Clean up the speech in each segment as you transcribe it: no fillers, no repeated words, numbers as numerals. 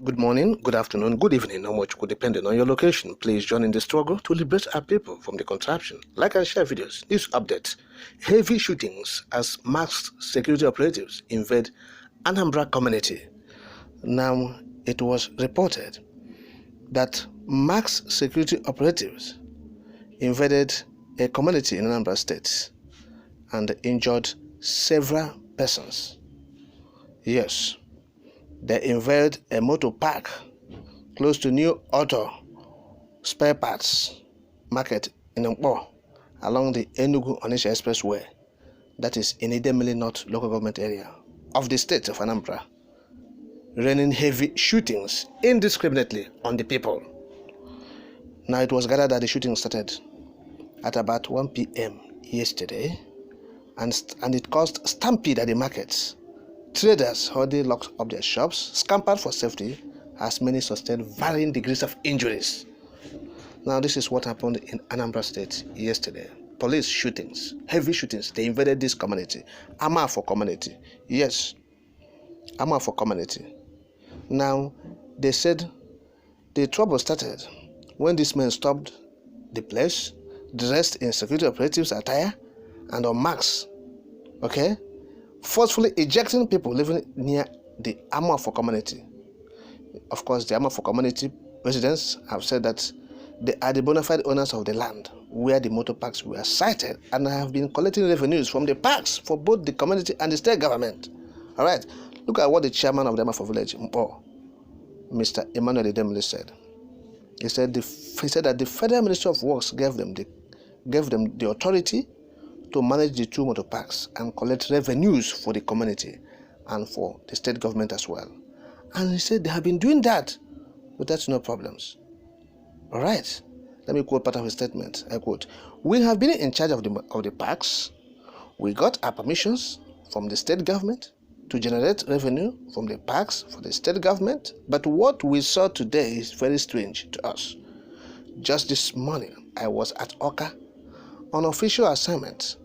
Good morning, good afternoon, good evening, how much could depending on your location. Please join in the struggle to liberate our people from the contraption. Like and share videos, news updates. Heavy shootings as masked security operatives invade Anambra community. Now, it was reported that masked security operatives invaded a community in Anambra State and injured several persons. Yes, they invaded a motor park close to New Auto Spare Parts Market in Nkpor along the Enugu-Onitsha Expressway, that is in Idemili North local government area of the state of Anambra, raining heavy shootings indiscriminately on the people. Now, it was gathered that the shooting started at about 1 p.m. yesterday and it caused stampede at the markets. Traders hurriedly locked up their shops, scampered for safety, as many sustained varying degrees of injuries. Now, this is what happened in Anambra State yesterday. Police shootings, heavy shootings. They invaded this community. Armor for community. Yes, armor for community. Now, they said the trouble started when these men stopped the place, dressed in security operatives attire and on masks, forcefully ejecting people living near the armor for community. Of course, the armor for community residents have said that they are the bona fide owners of the land where the motor parks were sited and have been collecting revenues from the parks for both the community and the state government. All right, look at what the chairman of the Nkpor village, Nkpor, Mr. Emmanuel Idemili said. He said that the Federal Ministry of Works gave them the authority to manage the two motor parks and collect revenues for the community and for the state government as well. And he said they have been doing that without no problems. All right, let me quote part of his statement. I quote, "We have been in charge of the parks. We got our permissions from the state government to generate revenue from the parks for the state government. But what we saw today is very strange to us. Just this morning, I was at Oka on official assignment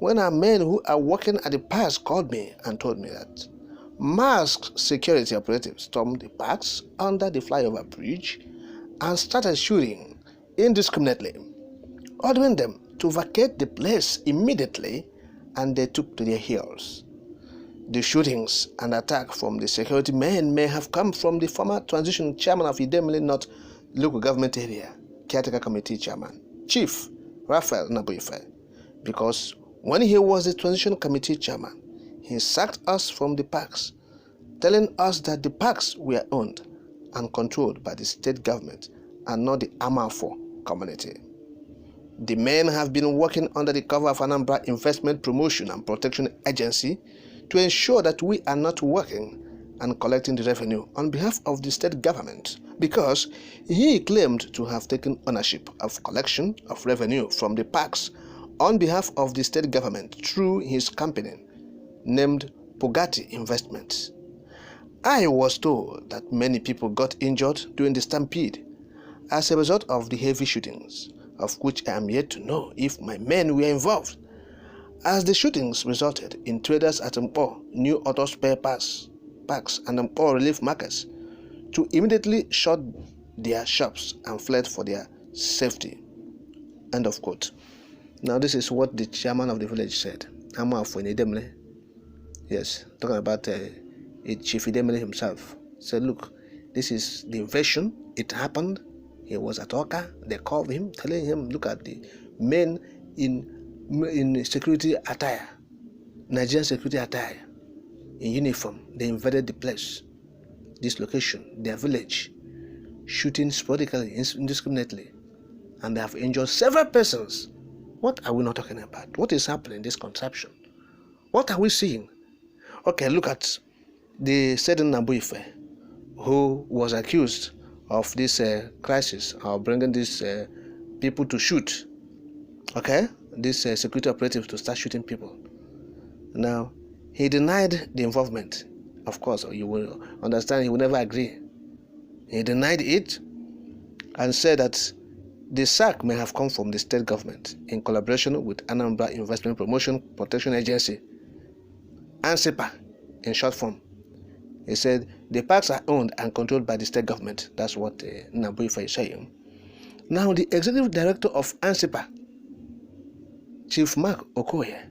when our men who are working at the parks called me and told me that masked security operatives stormed the parks under the flyover bridge and started shooting indiscriminately, ordering them to vacate the place immediately, and they took to their heels. The shootings and attack from the security men may have come from the former transition chairman of Idemili North local government area, caretaker committee chairman, Chief Raphael Nabuife, because when he was the transition committee chairman, he sacked us from the parks, telling us that the parks were owned and controlled by the state government and not the armor for community. The men have been working under the cover of Anambra Investment Promotion and Protection Agency to ensure that we are not working and collecting the revenue on behalf of the state government, because he claimed to have taken ownership of collection of revenue from the parks on behalf of the state government through his company named Pogati Investments. I was told that many people got injured during the stampede as a result of the heavy shootings, of which I am yet to know if my men were involved, as the shootings resulted in traders at Nkpor New Auto Spare Parts and Nkpor Relief Markets to immediately shut their shops and fled for their safety." End of quote. Now, this is what the chairman of the village said. Idemili, yes, talking about Chief Idemili himself, said, "Look, this is the invasion. It happened. He was at Oka. They called him, telling him, look at the men in security attire, Nigerian security attire, in uniform. They invaded the place, this location, their village, shooting sporadically, indiscriminately, and they have injured several persons." What are we not talking about? What is happening in this contraption? What are we seeing? Okay, look at the said Nabuife, who was accused of this crisis, of bringing these people to shoot, these security operatives to start shooting people. Now, he denied the involvement. Of course, you will understand he will never agree. He denied it and said that the sack may have come from the state government in collaboration with Anambra Investment Promotion Protection Agency, ANSIPA in short form. He said the parks are owned and controlled by the state government. That's what Nabuifa is saying. Now, the executive director of ANSIPA, Chief Mark Okoye,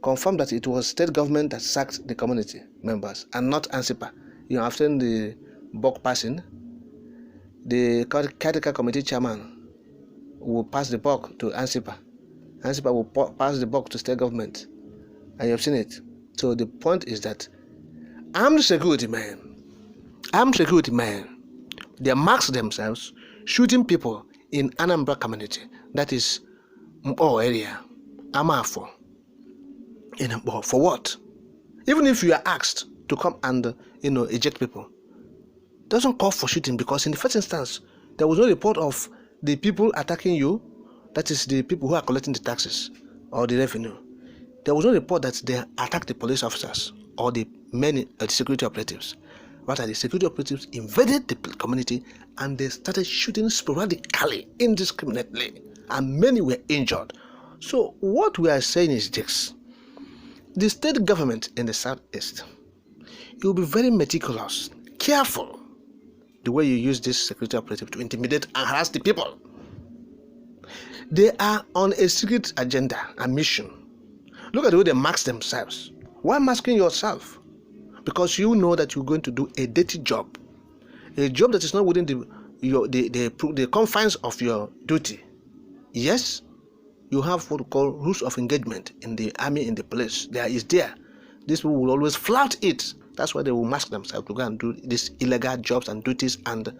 confirmed that it was state government that sacked the community members and not ANSIPA. After the buck passing, the caretaker committee chairman will pass the buck to ANSIPA. ANSIPA will pass the buck to state government. And you have seen it. So the point is that armed security men, they mask themselves shooting people in Anambra community, that is Nkpor area, Amafo, in Nkpor. For what? Even if you are asked to come and eject people, doesn't call for shooting, because in the first instance there was no report of the people attacking you, that is the people who are collecting the taxes or the revenue. There was no report that they attacked the police officers or the security operatives. Rather, the security operatives invaded the community and they started shooting sporadically, indiscriminately, and many were injured. So what we are saying is this: the state government in the southeast, you will be very meticulous, careful the way you use this security operative to intimidate and harass the people. They are on a secret agenda, a mission. Look at the way they mask themselves. Why masking yourself? Because you know that you're going to do a dirty job, a job that is not within the confines of your duty. Yes, you have what we call rules of engagement in the army, in the police. There is there. These people will always flout it. That's why they will mask themselves to go and do these illegal jobs and duties and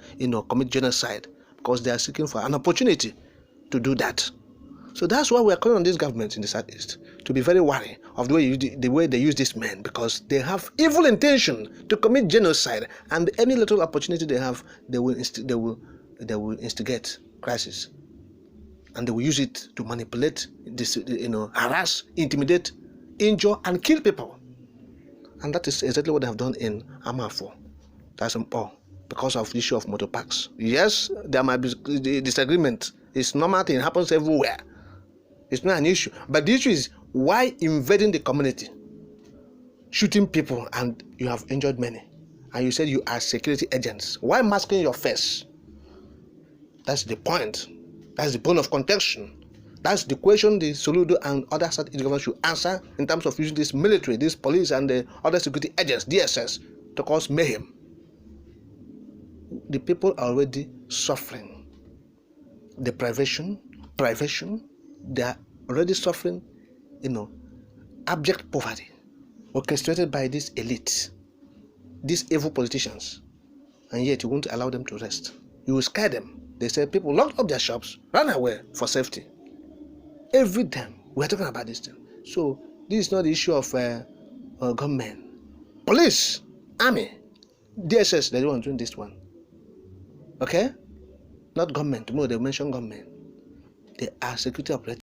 commit genocide, because they are seeking for an opportunity to do that. So that's why we are calling on this government in the southeast to be very wary of the way they use these men, because they have evil intention to commit genocide, and any little opportunity they have, they will instigate crisis, and they will use it to manipulate, harass, intimidate, injure, and kill people. And that is exactly what they have done in Amafo. That's Nkpor, because of the issue of motor parks. Yes, there might be disagreement. It's normal thing. It happens everywhere. It's not an issue. But the issue is, why invading the community, shooting people, and you have injured many, and you said you are security agents? Why masking your face? That's the point. That's the bone of contention. That's the question the Soludo and other Southeast governments should answer in terms of using this military, this police, and the other security agents, DSS, to cause mayhem. The people are already suffering. The privation, they are already suffering, abject poverty, orchestrated by this elite, these evil politicians, and yet you won't allow them to rest. You will scare them. They say people locked up their shops, run away for safety. Every time we are talking about this thing. So this is not the issue of government, police, army, DSS. They don't want to do this one. Okay, not government. Tomorrow they mention government. They are security operatives.